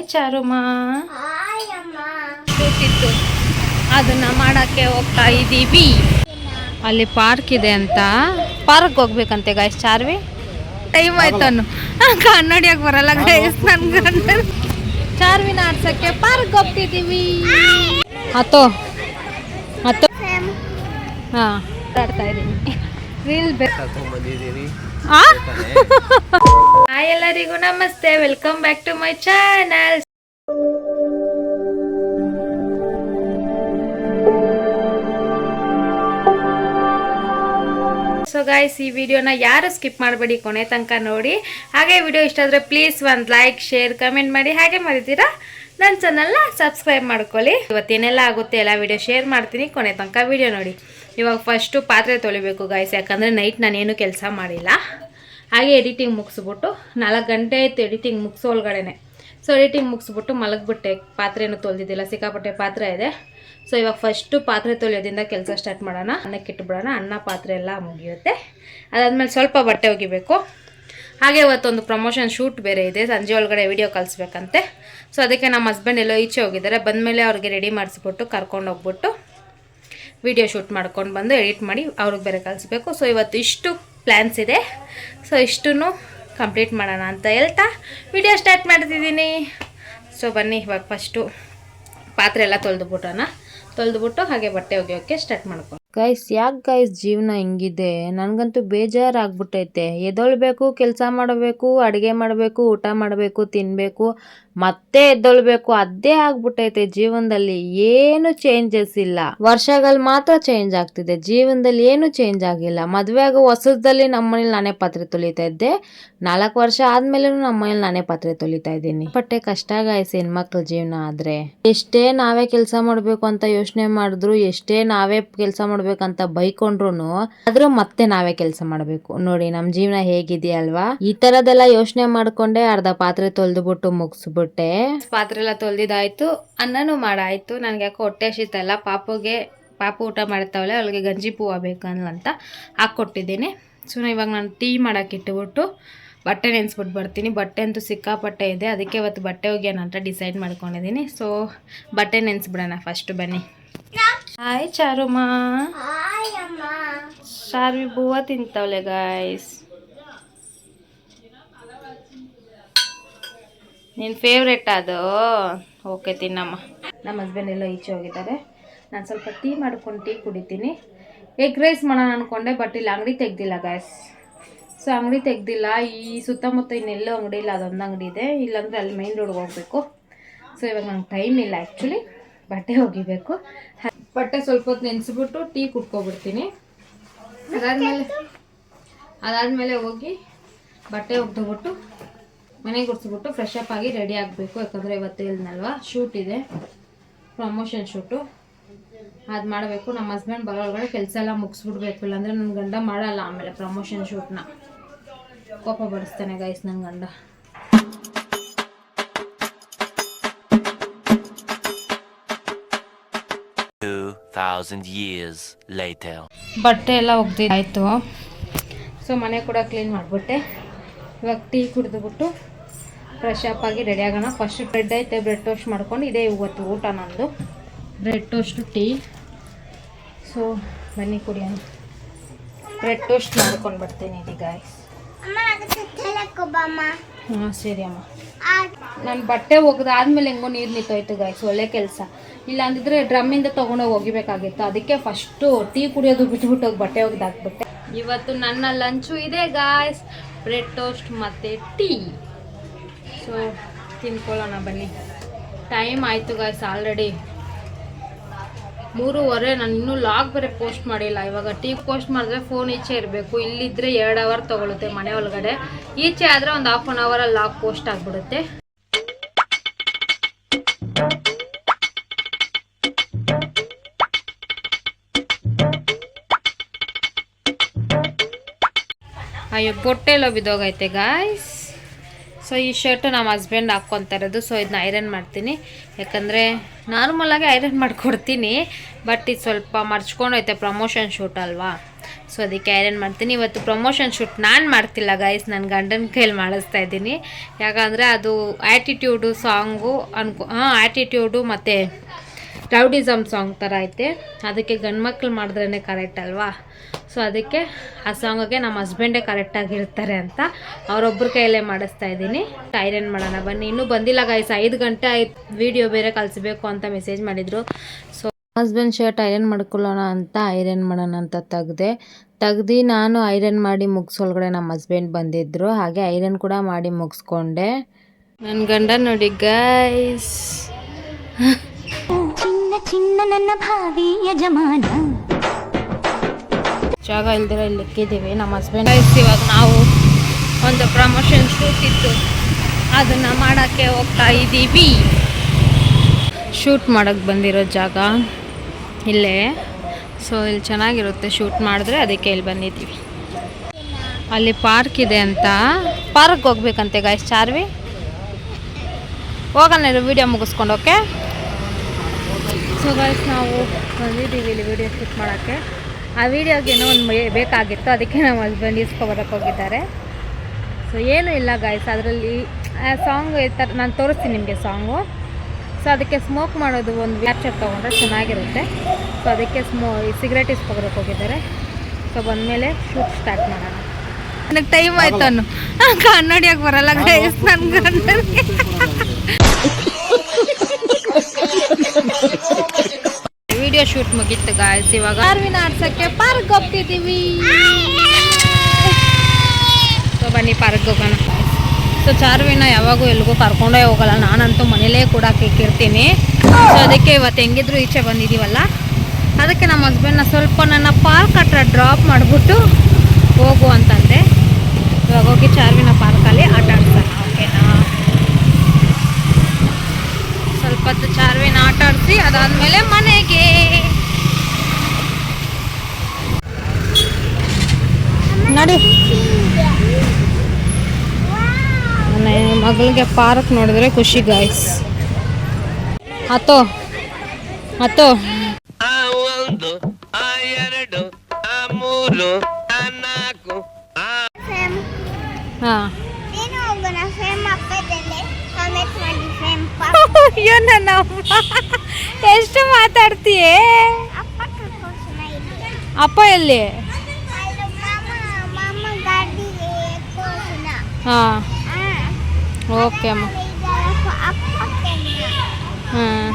Hi ಚಾರುಮಾ. ಕೂತಿತ್ತು ಅದನ್ನ ಮಾಡಕ್ಕೆ ಹೋಗ್ತಾ ಇದ್ದೀವಿ. ಅಲ್ಲಿ ಪಾರ್ಕ್ ಇದೆ ಅಂತ, ಪಾರ್ಕ್ ಹೋಗ್ಬೇಕಂತೆ ಗಾಯ್ಸ್. ಚಾರ್ವಿ ಟೈಮ್ ಆಯ್ತು ಅನ್ನು ಕನ್ನಡಿಯಾಗಿ ಬರಲ್ಲ ಗಾಯ್ಸ್ ನನ್ಗೆ. ಚಾರ್ವಿನ ಆಡ್ಸಕ್ಕೆ ಪಾರ್ಕ್ ಹೋಗ್ತಿದ್ದೀವಿ. ಹತ್ತೋ ಹತ್ತೋ ಹಾಂ ಆಡ್ತಾ ಇದ್ದೀನಿ. ರೀಲ್ ಹಾಯ್ ಎಲ್ಲರಿಗೂ ನಮಸ್ತೆ, welcome back to my channel. So guys, ಈ ವಿಡಿಯೋನ ಯಾರು ಸ್ಕಿಪ್ ಮಾಡಬೇಡಿ, ಕೊನೆ ತನಕ ನೋಡಿ. ಹಾಗೆ ವಿಡಿಯೋ ಇಷ್ಟ ಆದರೆ ಪ್ಲೀಸ್ ಒಂದು ಲೈಕ್, ಶೇರ್, ಕಮೆಂಟ್ ಮಾಡಿ. ಹಾಗೆ ಮಾಡಿದ್ದೀರಾ ನನ್ನ ಚಾನಲ್ನ ಸಬ್ಸ್ಕ್ರೈಬ್ ಮಾಡ್ಕೊಳ್ಳಿ. ಇವತ್ತೇನೆಲ್ಲ ಆಗುತ್ತೆ ಎಲ್ಲ ವಿಡಿಯೋ ಶೇರ್ ಮಾಡ್ತೀನಿ, ಕೊನೆ ತನಕ ವಿಡಿಯೋ ನೋಡಿ. ಇವಾಗ ಫಸ್ಟು ಪಾತ್ರೆ ತೊಳಿಬೇಕು ಗಾಯ್ಸ್, ಯಾಕಂದರೆ ನೈಟ್ ನಾನೇನು ಕೆಲಸ ಮಾಡಿಲ್ಲ. ಹಾಗೆ ಎಡಿಟಿಂಗ್ ಮುಗಿಸ್ಬಿಟ್ಟು 4 ಗಂಟೆ ಆಯಿತು ಎಡಿಟಿಂಗ್ ಮುಗಿಸೋ ಒಳಗಡೆ. So editing ಮುಗಿಸ್ಬಿಟ್ಟು ಮಲಗಿಬಿಟ್ಟೆ. ಪಾತ್ರೆನೂ ತೊಳೆದಿದ್ದಿಲ್ಲ, ಸಿಕ್ಕಾಪಟ್ಟೆ ಪಾತ್ರೆ ಇದೆ. ಸೊ ಇವಾಗ ಫಸ್ಟು ಪಾತ್ರೆ ತೊಳೆಯೋದ್ರಿಂದ ಕೆಲಸ ಸ್ಟಾರ್ಟ್ ಮಾಡೋಣ. ಅನ್ನಕ್ಕೆ ಇಟ್ಬಿಡೋಣ, ಅನ್ನ ಪಾತ್ರೆ ಎಲ್ಲ ಮುಗಿಯುತ್ತೆ. ಅದಾದಮೇಲೆ ಸ್ವಲ್ಪ ಬಟ್ಟೆ ಒಗಿಬೇಕು. ಹಾಗೆ ಇವತ್ತೊಂದು ಪ್ರಮೋಷನ್ ಶೂಟ್ ಬೇರೆ ಇದೆ, ಸಂಜೆ ಒಳಗಡೆ ವಿಡಿಯೋ ಕಳಿಸ್ಬೇಕಂತೆ. ಸೊ ಅದಕ್ಕೆ ನಮ್ಮ ಹಸ್ಬೆಂಡ್ ಎಲ್ಲೋ ಈಚೆ ಹೋಗಿದ್ದಾರೆ. ಬಂದಮೇಲೆ ಅವ್ರಿಗೆ ರೆಡಿ ಮಾಡಿಸ್ಬಿಟ್ಟು ಕರ್ಕೊಂಡು ಹೋಗ್ಬಿಟ್ಟು ವಿಡಿಯೋ ಶೂಟ್ ಮಾಡ್ಕೊಂಡು ಬಂದು ಎಡಿಟ್ ಮಾಡಿ ಅವ್ರಿಗೆ ಬೇರೆ ಕಳಿಸ್ಬೇಕು. ಸೊ ಇವತ್ತು ಇಷ್ಟು ಪ್ಲ್ಯಾನ್ಸ್ ಇದೆ. ಸೊ ಇಷ್ಟನ್ನು ಕಂಪ್ಲೀಟ್ ಮಾಡೋಣ ಅಂತ ಹೇಳ್ತಾ ವಿಡಿಯೋ ಸ್ಟಾರ್ಟ್ ಮಾಡ್ತಿದ್ದೀನಿ. ಸೊ ಬನ್ನಿ ಇವಾಗ ಫಸ್ಟು ಪಾತ್ರೆ ಎಲ್ಲ ತೊಳೆದ್ಬಿಟ್ಟು ಹಾಗೆ ಬಟ್ಟೆ ಒಗೆಯೋಕ್ಕೆ ಸ್ಟಾರ್ಟ್ ಮಾಡ್ಕೊಂಡು. ಗೈಸ್, ಯಾಕೆ ಗೈಸ್ ಜೀವನ ಹಿಂಗಿದೆ? ನನಗಂತೂ ಬೇಜಾರಾಗ್ಬಿಟ್ಟೈತೆ. ಎದ್ದೊಳ್ಬೇಕು, ಕೆಲಸ ಮಾಡಬೇಕು, ಅಡುಗೆ ಮಾಡಬೇಕು, ಊಟ ಮಾಡಬೇಕು, ತಿನ್ನಬೇಕು, ಮತ್ತೆ ಎದ್ದೊಳ್ಬೇಕು, ಅದೇ ಆಗ್ಬಿಟ್ಟೈತೆ ಜೀವನದಲ್ಲಿ. ಏನು ಚೇಂಜಸ್ ಇಲ್ಲ. ವರ್ಷಗಳು ಮಾತ್ರ ಚೇಂಜ್ ಆಗ್ತಿದೆ, ಜೀವನದಲ್ಲಿ ಏನು ಚೇಂಜ್ ಆಗಿಲ್ಲ. ಮದುವೆ ಆಗೋ ಹೊಸದಲ್ಲಿ ನಮ್ಮ ಮನೇಲಿ ನಾನೇ ಪಾತ್ರೆ ತೊಳಿತಾ ಇದ್ದೆ. 4 ವರ್ಷ ಆದ್ಮೇಲೆ ನಮ್ಮ ಮನೇಲಿ ನಾನೇ ಪಾತ್ರೆ ತೊಳಿತಾ ಇದ್ದೀನಿ. ಬಟ್ಟೆ ಕಷ್ಟ ಗಾಯ್ಸ್ ಹೆಣ್ಮಕ್ಳ ಜೀವನ ಆದ್ರೆ. ಎಷ್ಟೇ ನಾವೇ ಕೆಲಸ ಮಾಡಬೇಕು ಅಂತ ಯೋಚನೆ ಮಾಡಿದ್ರು, ಎಷ್ಟೇ ನಾವೇ ಕೆಲಸ ಮಾಡ್ಬೇಕಂತ ಬೈಕೊಂಡ್ರು ಆದ್ರೂ ಮತ್ತೆ ನಾವೇ ಕೆಲಸ ಮಾಡಬೇಕು. ನೋಡಿ ನಮ್ಮ ಜೀವನ ಹೇಗಿದೆಯಾ ಅಲ್ವಾ? ಈ ತರದೆಲ್ಲ ಯೋಚನೆ ಮಾಡ್ಕೊಂಡೆ ಅರ್ಧ ಪಾತ್ರೆ ತೊಳೆದ್ಬಿಟ್ಟು ಮುಗಿಸ್ಬಿಟ್ಟೆ. ಪಾತ್ರೆ ಎಲ್ಲ ತೊಳೆದಿದ್ದಾಯ್ತು, ಅನ್ನನೂ ಮಾಡಾಯ್ತು. ನನ್ಗೆ ಯಾಕೋ ಹೊಟ್ಟೆ ಹಸಿತಲ್ಲ. ಪಾಪು ಊಟ ಮಾಡ್ತಾವಳೆ, ಅವಳಿಗೆ ಗಂಜಿ ಪೂವ ಬೇಕಂತ ಹಾಕ್ಕೊಟ್ಟಿದ್ದೀನಿ. ಸೊ ಇವಾಗ ನಾನು ಟೀ ಮಾಡಕ್ಕೆ ಇಟ್ಬಿಟ್ಟು ಬಟ್ಟೆ ನೆನೆಸ್ಬಿಟ್ಟು ಬರ್ತೀನಿ. ಬಟ್ಟೆ ಅಂತೂ ಸಿಕ್ಕಾಪಟ್ಟೆ ಇದೆ, ಅದಕ್ಕೆ ಇವತ್ತು ಬಟ್ಟೆ ಒಗೆಯೋಣ ಅಂತ ಡಿಸೈಡ್ ಮಾಡ್ಕೊಂಡಿದ್ದೀನಿ. ಸೊ ಬಟ್ಟೆ ನೆನೆಸ್ಬಿಡೋಣ ಫಸ್ಟ್, ಬನ್ನಿ. ಹಾಯ್ ಚಾರುಮಾ. ಚಾರ್ವಿ ಬೂವ ತಿಂತವಳೆ ಗಾಯ್ಸ್. ನಿನ್ನ ಫೇವ್ರೆಟ್ ಅದು? ಓಕೆ ತಿನ್ನಮ್ಮ. ನಮ್ಮ ಹಸ್ಬೆಂಡ್ ಎಲ್ಲ ಈಚೆ ಹೋಗಿದ್ದಾರೆ. ನಾನು ಸ್ವಲ್ಪ ಟೀ ಮಾಡ್ಕೊಂಡು ಟೀ ಕುಡಿತೀನಿ. ಎಗ್ ರೈಸ್ ಮಾಡೋಣ ಅಂದ್ಕೊಂಡೆ, ಬಟ್ ಇಲ್ಲಿ ಅಂಗಡಿ ತೆಗ್ದಿಲ್ಲ ಗಾಯ್ಸ್. ಸೊ ಅಂಗಡಿ ತೆಗ್ದಿಲ್ಲ. ಈ ಸುತ್ತಮುತ್ತ ಇನ್ನೆಲ್ಲೋ ಅಂಗಡಿ ಇಲ್ಲ, ಅದೊಂದು ಅಂಗಡಿ ಇದೆ. ಇಲ್ಲಾಂದರೆ ಅಲ್ಲಿ ಮೈನ್ ರೋಡ್ಗೆ ಹೋಗಬೇಕು. ಸೊ ಇವಾಗ ನಂಗೆ ಟೈಮ್ ಇಲ್ಲ ಆ್ಯಕ್ಚುಲಿ, ಬಟ್ಟೆ ಒಗಿಬೇಕು. ಬಟ್ಟೆ ಸ್ವಲ್ಪ ಹೊತ್ತು ನೆನೆಸ್ಬಿಟ್ಟು ಟೀ ಕುಟ್ಕೊಬಿಡ್ತೀನಿ. ಅದಾದಮೇಲೆ ಹೋಗಿ ಬಟ್ಟೆ ಒಗ್ದುಬಿಟ್ಟು ಮನೆಗೆ ಗುಡಿಸ್ಬಿಟ್ಟು ಫ್ರೆಶ್ ಅಪ್ ಆಗಿ ರೆಡಿ ಆಗಬೇಕು. ಯಾಕಂದರೆ ಇವತ್ತು ಹೇಳಿದ್ನಲ್ವ ಶೂಟ್ ಇದೆ, ಪ್ರಮೋಷನ್ ಶೂಟು, ಅದು ಮಾಡಬೇಕು. ನಮ್ಮ ಹಸ್ಬೆಂಡ್ ಬರೋ ಒಳಗಡೆ ಕೆಲಸ ಎಲ್ಲ ಮುಗಿಸ್ಬಿಡ್ಬೇಕು, ಇಲ್ಲಾಂದರೆ ನನ್ನ ಗಂಡ ಮಾಡಲ್ಲ ಆಮೇಲೆ ಪ್ರಮೋಷನ್ ಶೂಟ್ನ. ಕೋಪ ಬಡಿಸ್ತಾನೆ ಗೈಸ್ ನನ್ನ ಗಂಡ. ಬಟ್ಟೆ ಎಲ್ಲ ಒಗ್ದಿದ್ದಾಯ್ತು. ಸೊ ಮನೆ ಕೂಡ ಕ್ಲೀನ್ ಮಾಡಿಬಿಟ್ಟೆ. ಇವಾಗ ಟೀ ಕುಡಿದ್ಬಿಟ್ಟು ಫ್ರೆಶ್ ಅಪ್ ಆಗಿ ರೆಡಿ ಆಗೋಣ. ಫಸ್ಟ್ ಬ್ರೆಡ್ ಐತೆ, ಬ್ರೆಡ್ ಟೋಸ್ಟ್ ಮಾಡ್ಕೊಂಡು, ಇದೇ ಇವತ್ತು ಊಟ ನಂದು, ಬ್ರೆಡ್ ಟೋಸ್ಟು ಟೀ. ಸೊ ಬನ್ನಿ ಕುಡಿಯೋಣ. ಬ್ರೆಡ್ ಟೋಸ್ಟ್ ಮಾಡ್ಕೊಂಡು ಬರ್ತೀನಿ ಇದು ಗಾಯ್ಸ್. ಹಾಂ ಸರಿ ಅಮ್ಮ. ನಾನು ಬಟ್ಟೆ ಒಗ್ದಾದ್ಮೇಲೆ ಹೆಂಗೋ ನೀರು ನಿಂತೋಯ್ತು ಗಾಯ್ಸ್, ಒಳ್ಳೆ ಕೆಲಸ. ಇಲ್ಲ ಅಂದಿದ್ರೆ ಡ್ರಮ್ಮಿಂದ ತೊಗೊಂಡೋಗಿ ಒಗಿಬೇಕಾಗಿತ್ತು. ಅದಕ್ಕೆ ಫಸ್ಟು ಟೀ ಕುಡಿಯೋದು ಬಿಟ್ಬಿಟ್ಟು ಹೋಗಿ ಬಟ್ಟೆ ಒಗ್ದಾಕ್ಬಿಟ್ಟೆ. ಇವತ್ತು ನನ್ನ ಲಂಚು ಇದೆ ಗಾಯ್ಸ್, ಬ್ರೆಡ್ ಟೋಸ್ಟ್ ಮತ್ತು ಟೀ. ಸೊ ತಿನ್ಕೊಳ್ಳೋಣ ಬನ್ನಿ. ಟೈಮ್ ಆಯಿತು ಗಾಯ್ಸ್ ಆಲ್ರೆಡಿ 3:15. ನಾನು ಇನ್ನೂ ಲಾಗ್ ಬೇರೆ ಪೋಸ್ಟ್ ಮಾಡಿಲ್ಲ. ಇವಾಗ ಟೀ ಪೋಸ್ಟ್ ಮಾಡಿದ್ರೆ ಫೋನ್ ಈಚೆ ಇರಬೇಕು. ಇಲ್ಲಿದ್ದರೆ 2 ಅವರ್ ತೊಗೊಳುತ್ತೆ ಮನೆ ಒಳಗಡೆ. ಈಚೆ ಆದರೆ ಒಂದು 1/2 ಅವರಲ್ಲಿ ಲಾಗ್ ಪೋಸ್ಟ್ ಆಗಿಬಿಡುತ್ತೆ. ಅಯ್ಯೋ ಬೊಟ್ಟೆಲ್ಲ ಬಿದ್ದೋಗೈತೆ ಗಾಯ್ಸ್. ಸೊ ಸೊ ಈ ಶರ್ಟು ನಮ್ಮ ಹಸ್ಬೆಂಡ್ ಹಾಕ್ಕೊತಾ ಇರೋದು. ಸೊ ಇದನ್ನ ಐರನ್ ಮಾಡ್ತೀನಿ, ಯಾಕಂದರೆ ನಾರ್ಮಲಾಗಿ ಐರನ್ ಮಾಡಿಕೊಡ್ತೀನಿ, ಬಟ್ ಇದು ಸ್ವಲ್ಪ ಮರ್ಚ್ಕೊಂಡೈತೆ, ಪ್ರಮೋಷನ್ ಶೂಟ್ ಅಲ್ವಾ. ಸೊ ಅದಕ್ಕೆ ಐರನ್ ಮಾಡ್ತೀನಿ. ಇವತ್ತು ಪ್ರಮೋಷನ್ ಶೂಟ್ ನಾನು ಮಾಡ್ತಿಲ್ಲ ಗೈಸ್, ನನ್ನ ಗಂಡನ ಕೈಯಲ್ಲಿ ಮಾಡಿಸ್ತಾ ಇದ್ದೀನಿ. ಯಾಕಂದರೆ ಅದು ಆ್ಯಟಿಟ್ಯೂಡು ಸಾಂಗು ಆ್ಯಟಿಟ್ಯೂಡು ಮತ್ತು ರೌಡಿಸಮ್ ಸಾಂಗ್ ಥರ ಐತೆ, ಅದಕ್ಕೆ ಗಂಡು ಮಕ್ಳು ಮಾಡಿದ್ರೇ ಕರೆಕ್ಟ್ ಅಲ್ವಾ. ಸೊ ಅದಕ್ಕೆ ಆ ಸಾಂಗಿಗೆ ನಮ್ಮ ಹಸ್ಬೆಂಡೇ ಕರೆಕ್ಟಾಗಿರ್ತಾರೆ ಅಂತ ಅವರೊಬ್ಬರ ಕೈಯಲ್ಲೇ ಮಾಡಿಸ್ತಾ ಇದ್ದೀನಿ. ಐರನ್ ಮಾಡೋಣ ಬನ್ನಿ. ಇನ್ನೂ ಬಂದಿಲ್ಲ ಗೈಸ್, 5 ಗಂಟೆ ಆಯ್ತು. ವೀಡಿಯೋ ಬೇರೆ ಕಳಿಸ್ಬೇಕು ಅಂತ ಮೆಸೇಜ್ ಮಾಡಿದರು. ಸೊ ಹಸ್ಬೆಂಡ್ ಶರ್ಟ್ ಐರನ್ ಮಾಡ್ಕೊಳ್ಳೋಣ ಅಂತ ಐರನ್ ಮಾಡೋಣ ಅಂತ ತೆಗ್ದು ನಾನು ಐರನ್ ಮಾಡಿ ಮುಗಿಸೊಳಗಡೆ ನಮ್ಮ ಹಸ್ಬೆಂಡ್ ಬಂದಿದ್ದರು. ಹಾಗೆ ಐರನ್ ಕೂಡ ಮಾಡಿ ಮುಗಿಸ್ಕೊಂಡೆ. ನನ್ನ ಗಂಡ ನೋಡಿ ಗೈಸ್, ಚಿನ್ನ ನನ್ನ ಭಾವಿ ಯಜಮಾನ. ಜಾಗ ಇಲ್ದಿರ ಇಲ್ಲಿ ಇಕ್ಕಿದ್ದೀವಿ ನಮ್ಮ ಹಸ್ಬೆಂಡ್. ಇವಾಗ ನಾವು ಒಂದು ಪ್ರಮೋಷನ್ ಶೂಟ್ ಇತ್ತು, ಅದನ್ನು ಮಾಡೋಕ್ಕೆ ಹೋಗ್ತಾ ಇದ್ದೀವಿ. ಶೂಟ್ ಮಾಡೋಕ್ಕೆ ಬಂದಿರೋ ಜಾಗ ಇಲ್ಲೇ. ಸೊ ಇಲ್ಲಿ ಚೆನ್ನಾಗಿರುತ್ತೆ ಶೂಟ್ ಮಾಡಿದ್ರೆ, ಅದಕ್ಕೆ ಇಲ್ಲಿ ಬಂದಿದ್ದೀವಿ. ಅಲ್ಲಿ ಪಾರ್ಕ್ ಇದೆ ಅಂತ, ಪಾರ್ಕ್ಗೆ ಹೋಗ್ಬೇಕಂತೆ ಗಾಯ್ಸ್. ಚಾರ್ವಿ ಹೋಗೋಣ ವೀಡಿಯೋ ಮುಗಿಸ್ಕೊಂಡು. ಓಕೆ ಸೊ ಗಾಯ್ಸ್ ನಾವು ಬಂದಿದ್ದೀವಿ ಇಲ್ಲಿ ವೀಡಿಯೋ ಶೂಟ್ ಮಾಡೋಕ್ಕೆ. ಆ ವಿಡಿಯೋಗೆ ಏನೋ ಒಂದು ಬೇಕಾಗಿತ್ತು, ಅದಕ್ಕೆ ನಮ್ಮ ಹಸ್ಬೆಂಡ್ ಇಸ್ಕೊಬರಕ್ಕೆ ಹೋಗಿದ್ದಾರೆ. ಸೊ ಏನೂ ಇಲ್ಲ ಗಾಯ್ಸ್, ಅದರಲ್ಲಿ ಸಾಂಗ್ ಈ ಥರ ನಾನು ತೋರಿಸ್ತೀನಿ ನಿಮಗೆ ಸಾಂಗು. ಸೊ ಅದಕ್ಕೆ ಸ್ಮೋಕ್ ಮಾಡೋದು ಒಂದು ಕ್ಯಾಪ್ಚರ್ ತೊಗೊಂಡ್ರೆ ಚೆನ್ನಾಗಿರುತ್ತೆ. ಸೊ ಅದಕ್ಕೆ ಸಿಗರೇಟ್ ಇಸ್ಕೊಬರಕ್ಕೆ ಹೋಗಿದ್ದಾರೆ. ಸೊ ಬಂದಮೇಲೆ ಶೂಟ್ ಸ್ಟಾರ್ಟ್ ಮಾಡೋಣ. ನನಗೆ ಟೈಮ್ ಆಯ್ತು ಅನ್ನು ಕನ್ನಡಿಯಾಗಿ ಬರಲ್ಲ ಗೈಸ್ ನನ್ನ ಗಂಡನಿಗೆ. ವಿಡಿಯೋ ಶೂಟ್ ಮುಗೀತು ಗಾಯ್ಸ್. ಇವಾಗ ಚಾರ್ವಿನ ಆಡ್ಸಕ್ಕೆ ಪಾರ್ಕ್ ಹೋಗ್ತಿದ್ದೀವಿ. ಸೊ ಬನ್ನಿ ಪಾರ್ಕ್ ಹೋಗೋಣ. ಸೊ ಚಾರ್ವಿನ ಯಾವಾಗೂ ಎಲ್ಗೂ ಕರ್ಕೊಂಡೇ ಹೋಗಲ್ಲ, ನಾನಂತೂ ಮನೇಲೇ ಕೂಡ ಇಕ್ಕಿರ್ತೀನಿ. ಸೊ ಅದಕ್ಕೆ ಇವತ್ತು ಹೆಂಗಿದ್ರು ಈಚೆ ಬಂದಿದ್ದೀವಲ್ಲ, ಅದಕ್ಕೆ ನಮ್ಮ ಹಸ್ಬೆಂಡ್ನ ಸ್ವಲ್ಪ ನನ್ನ ಪಾರ್ಕ್ ಹತ್ರ ಡ್ರಾಪ್ ಮಾಡಿಬಿಟ್ಟು ಹೋಗು ಅಂತಂದೆ. ಇವಾಗ ಹೋಗಿ ಚಾರ್ವಿನ ಪಾರ್ಕಲ್ಲಿ ಆಟ ಆಡ್ಸೋಣ. ಓಕೆನಾ, ಸ್ವಲ್ಪ ಹೊತ್ತು ಚಾರ್ವಿನ ಆಟ ಆಡಿಸಿ ಅದಾದಮೇಲೆ ಮನೆಗೆ. ನೋಡಿ ನನ್ನ ಮಗಳಿಗೆ ಪಾರ್ಕ್ ನೋಡಿದ್ರೆ ಖುಷಿ ಗಾಯ್ಸ್. ಹತ್ತೋ ಹತ್ತೋ ಹಾಂ ಅಯ್ಯೋ ನನ್ನ ಎಷ್ಟು ಮಾತಾಡ್ತೀಯೇ. ಅಪ್ಪ ಎಲ್ಲಿ? ಹಾಂ ಓಕೆ ಅಮ್ಮ. ಹಾಂ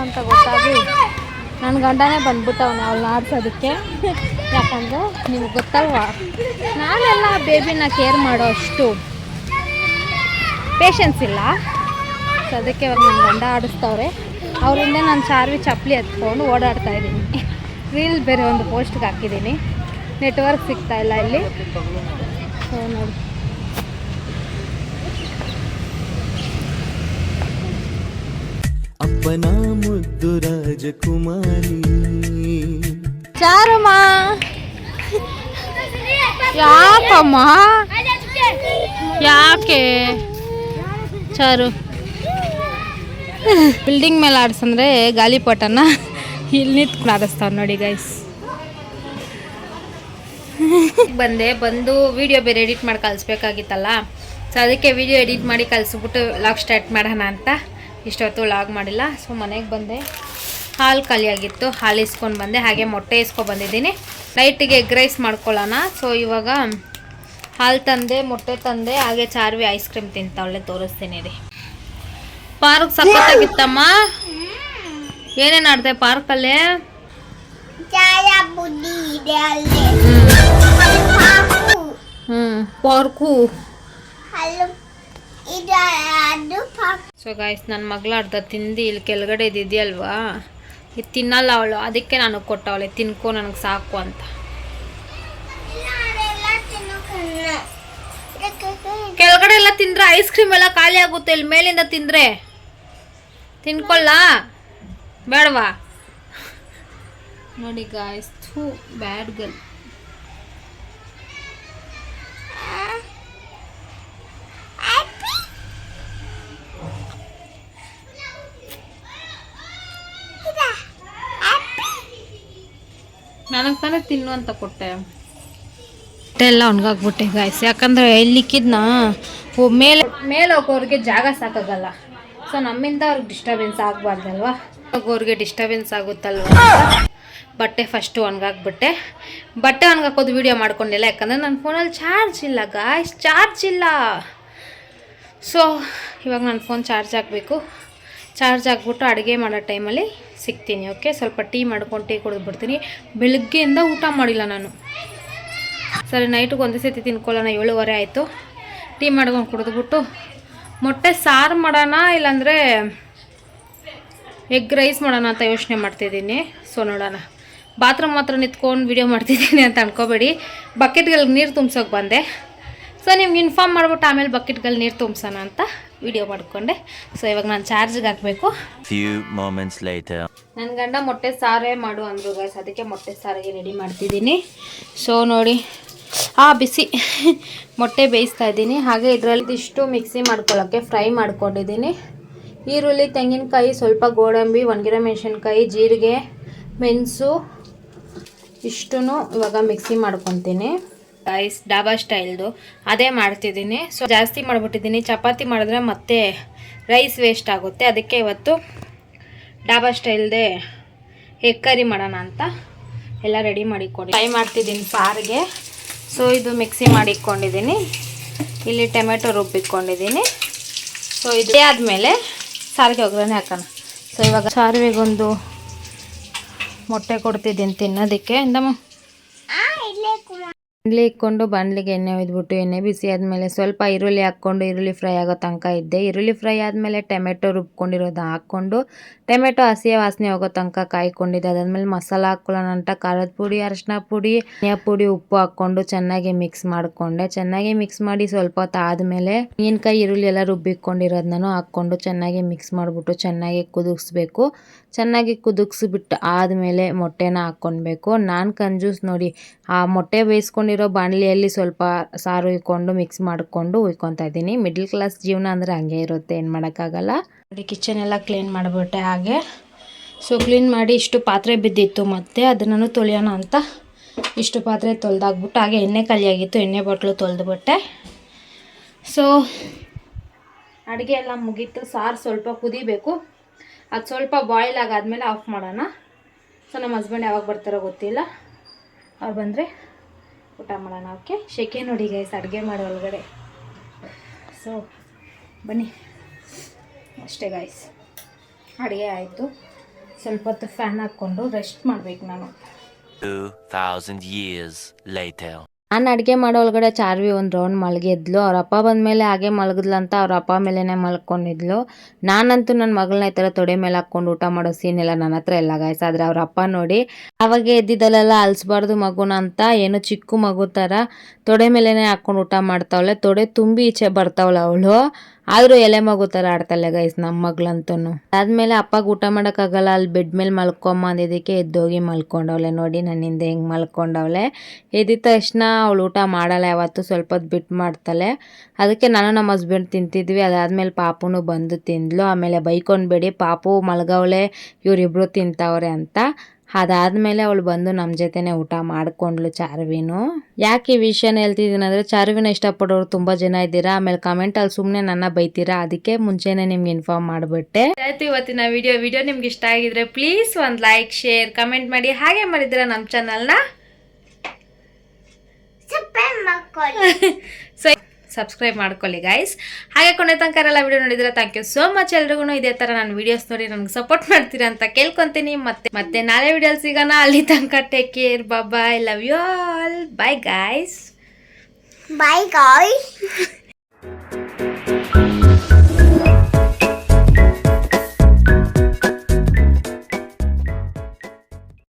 ಅಂತ ಗೊತ್ತಾಗಿ ನನ್ನ ಗಂಡನೇ ಬಂದ್ಬಿಟ್ಟವನು ಅವಳನ್ನ ಆಡ್ಸೋದಕ್ಕೆ. ಯಾಕಂದರೆ ನಿಮ್ಗೆ ಗೊತ್ತಲ್ವಾ, ನಾನೆಲ್ಲ ಬೇಬಿನ ಕೇರ್ ಮಾಡೋ ಅಷ್ಟು ಪೇಷನ್ಸ್ ಇಲ್ಲ. ಸೊ ಅದಕ್ಕೆ ಇವಾಗ ನನ್ನ ಗಂಡ ಆಡಿಸ್ತವ್ರೆ. ಅವರಿಂದ ನಾನು ಚಾರ್ವಿ ಚಪ್ಪಲಿ ಎತ್ಕೊಂಡು ಓಡಾಡ್ತಾ ಇದ್ದೀನಿ. ರೀಲ್ ಬೇರೆ ಒಂದು ಪೋಸ್ಟ್ಗೆ ಹಾಕಿದ್ದೀನಿ, ನೆಟ್ವರ್ಕ್ ಸಿಗ್ತಾಯಿಲ್ಲ ಇಲ್ಲಿ. ಸೊ ನೋಡಿ ಅಪ್ಪನ ಮುದ್ದು ರಾಜಕುಮಾರಿ ಚಾರಮ್ಮ. ಯಾಕಮ್ಮ ಯಾಕೆ ಚಾರು ಬಿಲ್ಡಿಂಗ್ ಮೇಲೆ ಆಡ್ಸಂದ್ರೆ ಗಾಲಿಪಟನ ಇಲ್ಲಿ ನಿಂತ್ಕೊಂಡು ಆಡಿಸ್ತಾವ್ ನೋಡಿ ಗೈಸ್. ಬಂದು ವಿಡಿಯೋ ಬೇರೆ ಎಡಿಟ್ ಮಾಡಿ ಕಳಿಸ್ಬೇಕಾಗಿತ್ತಲ್ಲ. ಸೊ ಅದಕ್ಕೆ ವಿಡಿಯೋ ಎಡಿಟ್ ಮಾಡಿ ಕಳಿಸ್ಬಿಟ್ಟು ಲಾಗ್ ಸ್ಟಾರ್ಟ್ ಮಾಡೋಣ ಅಂತ ಇಷ್ಟೊತ್ತು ಲಾಗ್ ಮಾಡಿಲ್ಲ. ಸೊ ಮನೆಗೆ ಬಂದೆ, ಹಾಲು ಖಾಲಿಯಾಗಿತ್ತು, ಹಾಲು ಇಸ್ಕೊಂಡು ಬಂದೆ. ಹಾಗೆ ಮೊಟ್ಟೆ ಇಸ್ಕೊಂಡು ಬಂದಿದ್ದೀನಿ. ನೈಟಿಗೆ ಎಗ್ ರೈಸ್ ಮಾಡ್ಕೊಳ್ಳೋಣ. ಸೊ ಇವಾಗ ಹಾಲು ತಂದೆ, ಮೊಟ್ಟೆ ತಂದೆ, ಹಾಗೆ ಚಾರ್ವಿ ಐಸ್ ಕ್ರೀಮ್ ತಿಂತಾವಳೆ, ತೋರಿಸ್ತೀನಿ ರೀ. ಪಾರ್ಕ್ ಸಖತ್ತಾಗಿತ್ತಮ್ಮ. ಏನೇನು ಆಡ್ದೆ ಪಾರ್ಕಲ್ಲಿ? ಪಾರ್ಕು. ಸೊ ಗಾಯ್ಸ್ ನನ್ನ ಮಗಳ ಅರ್ಧ ತಿಂದು ಇಲ್ಲಿ ಕೆಳಗಡೆ ಇದೆಯಲ್ವಾ, ಇದು ತಿನ್ನಲ್ಲ ಅವಳು, ಅದಕ್ಕೆ ನನಗೆ ಕೊಟ್ಟವಳೆ, ತಿನ್ಕೊ ನನಗೆ ಸಾಕು ಅಂತ. ಕೆಳಗಡೆ ಎಲ್ಲ ತಿಂದ್ರೆ ಐಸ್ ಕ್ರೀಮ್ ಎಲ್ಲ ಖಾಲಿ ಆಗುತ್ತೆ, ಇಲ್ಲಿ ಮೇಲಿಂದ ತಿಂದರೆ ತಿನ್ಕೊಳ್ಳ ಬೇಡವಾ? ನೋಡಿ ಗಾಯ್ಸ್, ಥೂ ಬ್ಯಾಡ್ ಗರ್ಲ್. ನನಗೆ ತಾನೇ ತಿನ್ನು ಅಂತ ಕೊಟ್ಟೆ. ಎಲ್ಲ ಒಣಗಾಕ್ಬಿಟ್ಟೆ ಗಾಯ್ಸ್, ಯಾಕಂದರೆ ಇಲ್ಲಿಕ್ಕಿದ್ನ ಮೇಲೆ ಮೇಲೆ ಹೋಗೋರಿಗೆ ಜಾಗ ಸಾಕಾಗಲ್ಲ. ಸೊ ನಮ್ಮಿಂದ ಅವ್ರಿಗೆ ಡಿಸ್ಟರ್ಬೆನ್ಸ್ ಆಗಬಾರ್ದಲ್ವ, ಹೋಗೋರಿಗೆ ಡಿಸ್ಟರ್ಬೆನ್ಸ್ ಆಗುತ್ತಲ್ವ. ಬಟ್ಟೆ ಫಸ್ಟು ಒಣಗಾಕ್ಬಿಟ್ಟೆ. ಬಟ್ಟೆ ಒಣಗಾಕೋದು ವೀಡಿಯೋ ಮಾಡ್ಕೊಂಡಿಲ್ಲ, ಯಾಕಂದರೆ ನನ್ನ ಫೋನಲ್ಲಿ ಚಾರ್ಜ್ ಇಲ್ಲ ಗಾಯ್ಸ್, ಚಾರ್ಜ್ ಇಲ್ಲ. ಸೊ ಇವಾಗ ನನ್ನ ಫೋನ್ ಚಾರ್ಜ್ ಹಾಕಬೇಕು. ಚಾರ್ಜ್ ಹಾಕ್ಬಿಟ್ಟು ಅಡುಗೆ ಮಾಡೋ ಟೈಮಲ್ಲಿ ಸಿಗ್ತೀನಿ. ಓಕೆ, ಸ್ವಲ್ಪ ಟೀ ಮಾಡ್ಕೊಂಡು ಟೀ ಕುಡಿದ್ಬಿಡ್ತೀನಿ. ಬೆಳಗ್ಗೆಯಿಂದ ಊಟ ಮಾಡಿಲ್ಲ ನಾನು. ಸರಿ, ನೈಟಿಗೆ ಒಂದೇ ಸತಿ ತಿನ್ಕೊಳ್ಳೋಣ. 7:30 ಆಯಿತು. ಟೀ ಮಾಡ್ಕೊಂಡು ಕುಡಿದ್ಬಿಟ್ಟು ಮೊಟ್ಟೆ ಸಾರು ಮಾಡೋಣ, ಇಲ್ಲಾಂದರೆ ಎಗ್ ರೈಸ್ ಮಾಡೋಣ ಅಂತ ಯೋಚನೆ ಮಾಡ್ತಿದ್ದೀನಿ. ಸೊ ನೋಡೋಣ. ಬಾತ್ರೂಮ್ ಮಾತ್ರ ನಿಂತ್ಕೊಂಡು ವೀಡಿಯೋ ಮಾಡ್ತಿದ್ದೀನಿ ಅಂತ ಅನ್ಕೋಬೇಡಿ. ಬಕೆಟ್ಗಳಿಗೆ ನೀರು ತುಂಬ್ಸೋಕೆ ಬಂದೆ. ಸೊ ನಿಮ್ಗೆ ಇನ್ಫಾರ್ಮ್ ಮಾಡ್ಬಿಟ್ಟು ಆಮೇಲೆ ಬಕೆಟ್ಗಳು ನೀರು ತುಂಬಿಸೋಣ ಅಂತ ವಿಡಿಯೋ ಮಾಡಿಕೊಂಡೆ. ಸೊ ಇವಾಗ ನಾನು ಚಾರ್ಜಿಗೆ ಹಾಕಬೇಕು. ನನ್ನ ಗಂಡ ಮೊಟ್ಟೆ ಸಾರೇ ಮಾಡು ಅಂದರು ಗೈಸ್, ಅದಕ್ಕೆ ಮೊಟ್ಟೆ ಸಾರಿಗೆ ರೆಡಿ ಮಾಡ್ತಿದ್ದೀನಿ. ಸೊ ನೋಡಿ, ಬಿಸಿ ಮೊಟ್ಟೆ ಬೇಯಿಸ್ತಾ ಇದ್ದೀನಿ. ಹಾಗೆ ಇದರಲ್ಲಿ ಇಷ್ಟು ಮಿಕ್ಸಿ ಮಾಡ್ಕೊಳ್ಳೋಕ್ಕೆ ಫ್ರೈ ಮಾಡ್ಕೊಂಡಿದ್ದೀನಿ. ಈರುಳ್ಳಿ, ತೆಂಗಿನಕಾಯಿ, ಸ್ವಲ್ಪ ಗೋಡಂಬಿ, ಒಣಗಿರೋ ಮೆಣಸಿನ್ಕಾಯಿ, ಜೀರಿಗೆ, ಮೆಣಸು ಇಷ್ಟೂ ಇವಾಗ ಮಿಕ್ಸಿ ಮಾಡ್ಕೊತೀನಿ. ರೈಸ್ ಡಾಬಾ ಸ್ಟೈಲ್ದು ಅದೇ ಮಾಡ್ತಿದ್ದೀನಿ. ಸೊ ಜಾಸ್ತಿ ಮಾಡಿಬಿಟ್ಟಿದ್ದೀನಿ. ಚಪಾತಿ ಮಾಡಿದ್ರೆ ಮತ್ತೆ ರೈಸ್ ವೇಸ್ಟ್ ಆಗುತ್ತೆ. ಅದಕ್ಕೆ ಇವತ್ತು ಡಾಬಾ ಸ್ಟೈಲ್ದೇ ಎಗ್ ಕರಿ ಮಾಡೋಣ ಅಂತ ಎಲ್ಲ ರೆಡಿ ಮಾಡಿಕೊಡಿ. ಫ್ರೈ ಮಾಡ್ತಿದ್ದೀನಿ ಸಾರಿಗೆ. ಸೊ ಇದು ಮಿಕ್ಸಿ ಮಾಡಿಕೊಂಡಿದ್ದೀನಿ. ಇಲ್ಲಿ ಟೊಮೆಟೊ ರುಬ್ಬಿಕೊಂಡಿದ್ದೀನಿ. ಸೊ ಇದೇ ಆದಮೇಲೆ ಸಾರಿಗೆ ಒಗ್ಗರಣೆ ಹಾಕೋಣ. ಸೊ ಇವಾಗ ಸಾರಿಗೆಗೊಂದು ಮೊಟ್ಟೆ ಕೊಡ್ತಿದ್ದೀನಿ ತಿನ್ನೋದಕ್ಕೆ. ಬಾಣಲಿ ಇಕ್ಕೊಂಡು ಬಾಣಲಿಗೆ ಎಣ್ಣೆ ಒಯ್ದ್ಬಿಟ್ಟು ಎಣ್ಣೆ ಬಿಸಿ ಆದಮೇಲೆ ಸ್ವಲ್ಪ ಈರುಳ್ಳಿ ಹಾಕ್ಕೊಂಡು ಈರುಳ್ಳಿ ಫ್ರೈ ಆಗೋ ತನಕ ಇದ್ದೆ. ಈರುಳ್ಳಿ ಫ್ರೈ ಆದಮೇಲೆ ಟೊಮೆಟೊ ರುಬ್ಕೊಂಡಿರೋದು ಹಾಕ್ಕೊಂಡು ಟೊಮೆಟೊ ಹಸಿಯ ವಾಸನೆ ಹೋಗೋ ತನಕ ಕಾಯ್ಕೊಂಡಿದ್ದೆ. ಅದಾದಮೇಲೆ ಮಸಾಲ ಹಾಕ್ಕೊಳ್ಳೋಣ ಅಂತ ಖಾರದ ಪುಡಿ, ಅರಿಶಿನ ಪುಡಿ, ಧನಿಯಾ ಪುಡಿ, ಉಪ್ಪು ಹಾಕ್ಕೊಂಡು ಚೆನ್ನಾಗಿ ಮಿಕ್ಸ್ ಮಾಡಿಕೊಂಡೆ. ಚೆನ್ನಾಗಿ ಮಿಕ್ಸ್ ಮಾಡಿ ಸ್ವಲ್ಪ ಹೊತ್ತು ಆದಮೇಲೆ ತೆಂಗಿನಕಾಯಿ, ಈರುಳ್ಳಿ ಎಲ್ಲ ರುಬ್ಬಿಕೊಂಡಿರೋದನ್ನು ಹಾಕ್ಕೊಂಡು ಚೆನ್ನಾಗಿ ಮಿಕ್ಸ್ ಮಾಡಿಬಿಟ್ಟು ಚೆನ್ನಾಗಿ ಕುದಿಸ್ಬೇಕು. ಚೆನ್ನಾಗಿ ಕುದಿಸ್ಬಿಟ್ಟು ಆದಮೇಲೆ ಮೊಟ್ಟೆನ ಹಾಕ್ಕೊಳ್ಬೇಕು. ನಾನು ಕಂಜೂಸ್ ನೋಡಿ, ಆ ಮೊಟ್ಟೆ ಬೇಯಿಸ್ಕೊಂಡಿರೋ ಬಾಣಲಿಯಲ್ಲಿ ಸ್ವಲ್ಪ ಸಾರು ಇಕ್ಕೊಂಡು ಮಿಕ್ಸ್ ಮಾಡಿಕೊಂಡು ಉಯ್ಕೊತಾ ಇದ್ದೀನಿ. ಮಿಡ್ಲ್ ಕ್ಲಾಸ್ ಜೀವನ ಅಂದರೆ ಹಂಗೆ ಇರುತ್ತೆ, ಏನು ಮಾಡೋಕ್ಕಾಗಲ್ಲ. ನೋಡಿ, ಕಿಚನ್ ಎಲ್ಲ ಕ್ಲೀನ್ ಮಾಡಿಬಿಟ್ಟೆ ಹಾಗೆ. ಸೊ ಕ್ಲೀನ್ ಮಾಡಿ ಇಷ್ಟು ಪಾತ್ರೆ ಬಿದ್ದಿತ್ತು, ಮತ್ತು ಅದನ್ನು ತೊಳೆಯೋಣ ಅಂತ ಇಷ್ಟು ಪಾತ್ರೆ ತೊಳೆದಾಗ್ಬಿಟ್ಟು ಹಾಗೆ ಎಣ್ಣೆ ಖಾಲಿಯಾಗಿತ್ತು, ಎಣ್ಣೆ ಬಾಟ್ಲು ತೊಳೆದ್ಬಿಟ್ಟೆ. ಸೊ ಅಡುಗೆ ಎಲ್ಲ ಮುಗೀತು. ಸಾರು ಸ್ವಲ್ಪ ಕುದಿಬೇಕು. ಅದು ಸ್ವಲ್ಪ ಬಾಯ್ಲ್ ಆಗಾದ್ಮೇಲೆ ಆಫ್ ಮಾಡೋಣ. ಸೊ ನಮ್ಮ ಹಸ್ಬೆಂಡ್ ಯಾವಾಗ ಬರ್ತಾರೋ ಗೊತ್ತಿಲ್ಲ, ಅವ್ರು ಬಂದರೆ ಊಟ ಮಾಡೋಣ. ಓಕೆ, ಶೆಕೆ ನೋಡಿ ಗೈಸ್ ಅಡುಗೆ ಮಾಡೋ ಒಳಗಡೆ. ಸೊ ಬನ್ನಿ, ಅಷ್ಟೇ ಗೈಸ್, ಅಡುಗೆ ಆಯಿತು. ಸ್ವಲ್ಪ ಹೊತ್ತು ಫ್ಯಾನ್ ಹಾಕ್ಕೊಂಡು ರೆಸ್ಟ್ ಮಾಡಬೇಕು ನಾನು. 2000 years later. ನಾನು ಅಡುಗೆ ಮಾಡೋ ಒಳಗಡೆ ಚಾರ್ವಿ ಒಂದು ರೌಂಡ್ ಮಲಗಿದ್ಲು. ಅವ್ರ ಅಪ್ಪ ಬಂದಮೇಲೆ ಹಾಗೆ ಮಲಗಿದ್ಲಂತ ಅವ್ರ ಅಪ್ಪ ಮೇಲೇ ಮಲ್ಕೊಂಡಿದ್ಲು. ನಾನಂತೂ ನನ್ನ ಮಗಳನ್ನ ಈ ಥರ ತೊಡೆ ಮೇಲೆ ಹಾಕ್ಕೊಂಡು ಊಟ ಮಾಡೋ ಸೀನ್ ಎಲ್ಲ ನನ್ನ ಹತ್ರ ಎಲ್ಲ ಗಾಯ್ಸ್. ಆದರೆ ಅವ್ರ ಅಪ್ಪ ನೋಡಿ, ಅವಾಗೆ ಎದ್ದಿದ್ದಲ್ಲೆಲ್ಲ ಅಲ್ಸ್ಬಾರ್ದು ಮಗುನ ಅಂತ ಏನೋ ಚಿಕ್ಕ ಮಗು ಥರ ತೊಡೆ ಮೇಲೇ ಹಾಕ್ಕೊಂಡು ಊಟ ಮಾಡ್ತಾವಳೆ. ತೊಡೆ ತುಂಬಿ ಈಚೆ ಬರ್ತಾವಳೆ ಅವಳು. ಆದರೂ ಎಲೆ ಮಗು ಥರ ಆಡ್ತಾಳೆ ಗೈಸ್ ನಮ್ಮ ಮಗಳಂತೂ. ಅದಾದಮೇಲೆ ಅಪ್ಪಗೆ ಊಟ ಮಾಡೋಕ್ಕಾಗಲ್ಲ, ಅಲ್ಲಿ ಬೆಡ್ ಮೇಲೆ ಮಲ್ಕೊಂಬ ಅಂದಿದ್ದಕ್ಕೆ ಎದ್ದೋಗಿ ಮಲ್ಕೊಂಡವಳೆ. ನೋಡಿ ನನ್ನಿಂದ ಹೆಂಗೆ ಮಲ್ಕೊಂಡವಳೆ. ಎದ್ದಿದ ತಕ್ಷಣ ಅವಳು ಊಟ ಮಾಡಲ್ಲ ಯಾವತ್ತು, ಸ್ವಲ್ಪ ಹೊತ್ತು ಬಿಟ್ಟು ಮಾಡ್ತಾಳೆ. ಅದಕ್ಕೆ ನಾನು ನಮ್ಮ ಹಸ್ಬೆಂಡ್ ತಿಂತಿದ್ವಿ. ಅದಾದಮೇಲೆ ಪಾಪುನು ಬಂದು ತಿಂದ್ಲು. ಆಮೇಲೆ ಬೈಕೊಂಡ್ಬೇಡಿ, ಪಾಪು ಮಲ್ಗವಳೆ, ಇವರಿಬ್ರು ತಿಂತವ್ರೆ ಅಂತ. ಅದಾದಮೇಲೆ ಅವಳು ಬಂದು ನಮ್ಮ ಜೊತೆನೇ ಊಟ ಮಾಡಿಕೊಂಡ್ಲು ಚಾರ್ವಿನು. ಯಾಕೆ ಈ ವಿಷಯನ ಹೇಳ್ತಿದ್ದೀನಿ ಅಂದರೆ, ಚಾರ್ವಿನ ಇಷ್ಟಪಡೋರು ತುಂಬ ಜನ ಇದ್ದೀರಾ. ಆಮೇಲೆ ಕಮೆಂಟಲ್ಲಿ ಸುಮ್ಮನೆ ನನ್ನ ಬೈತೀರಾ, ಅದಕ್ಕೆ ಮುಂಚೆನೇ ನಿಮ್ಗೆ ಇನ್ಫಾರ್ಮ್ ಮಾಡಿಬಿಟ್ಟೆ. ಆಯಿತು ಇವತ್ತಿನ ವಿಡಿಯೋ ನಿಮ್ಗೆ ಇಷ್ಟ ಆಗಿದ್ರೆ ಪ್ಲೀಸ್ ಒಂದು ಲೈಕ್, ಶೇರ್, ಕಮೆಂಟ್ ಮಾಡಿ. ಹಾಗೆ ಮಾಡಿದ್ದೀರಾ ನಮ್ಮ ಚಾನಲ್ನ ಸೊ ಸಬ್ಸ್ಕ್ರೈಬ್ ಮಾಡ್ಕೊಳ್ಳಿ ಗೈಸ್. ಹಾಗೆ ಕೊನೆ ತನಕ ಎಲ್ಲ ವಿಡಿಯೋ ನೋಡಿದ್ರೆ ಥ್ಯಾಂಕ್ ಯು ಸೋ ಮಚ್. ಎಲ್ರಿಗೂ ಇದೇ ಥರ ನಾನು ವಿಡಿಯೋಸ್ ನೋಡಿ ನನಗೆ ಸಪೋರ್ಟ್ ಮಾಡ್ತೀರಾ ಅಂತ ಕೇಳ್ಕೊತೀನಿ. ಮತ್ತೆ ನಾಳೆ ವಿಡಿಯೋಲಿ ಸಿಗೋಣ. ಅಲ್ಲಿ ತನಕ take care, bye, love you all, bye guys.